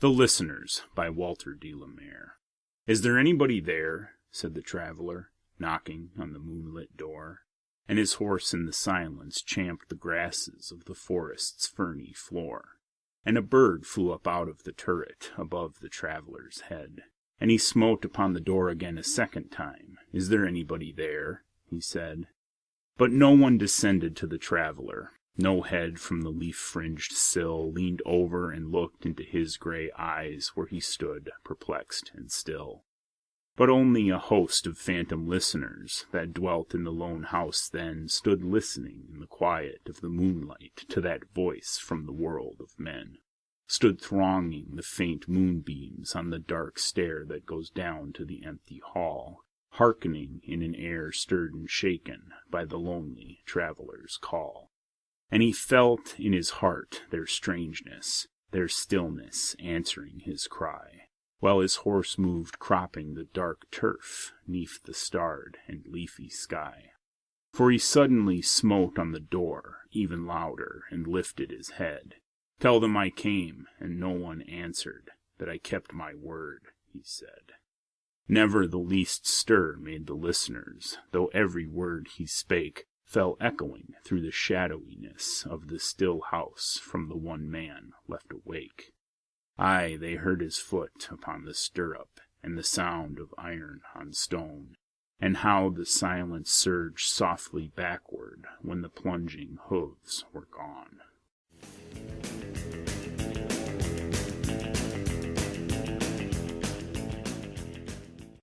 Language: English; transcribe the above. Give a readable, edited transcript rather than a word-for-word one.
The Listeners, by Walter de la Mare. Is there anybody there? Said the traveler, knocking on the moonlit door, and his horse in the silence champed the grasses of the forest's ferny floor. And a bird flew up out of the turret above the traveler's head, and he smote upon the door again a second time. Is there anybody there? He said. But no one descended to the traveler. No head from the leaf-fringed sill leaned over and looked into his gray eyes where he stood, perplexed and still. But only a host of phantom listeners that dwelt in the lone house then stood listening in the quiet of the moonlight to that voice from the world of men, stood thronging the faint moonbeams on the dark stair that goes down to the empty hall, hearkening in an air stirred and shaken by the lonely traveler's call. And he felt in his heart their strangeness, their stillness answering his cry, while his horse moved cropping the dark turf 'neath the starred and leafy sky. For he suddenly smote on the door even louder and lifted his head. Tell them I came, and no one answered, that I kept my word, he said. Never the least stir made the listeners, though every word he spake fell echoing through the shadowiness of the still house from the one man left awake. Aye, they heard his foot upon the stirrup, and the sound of iron on stone, and how the silence surged softly backward when the plunging hoofs were gone.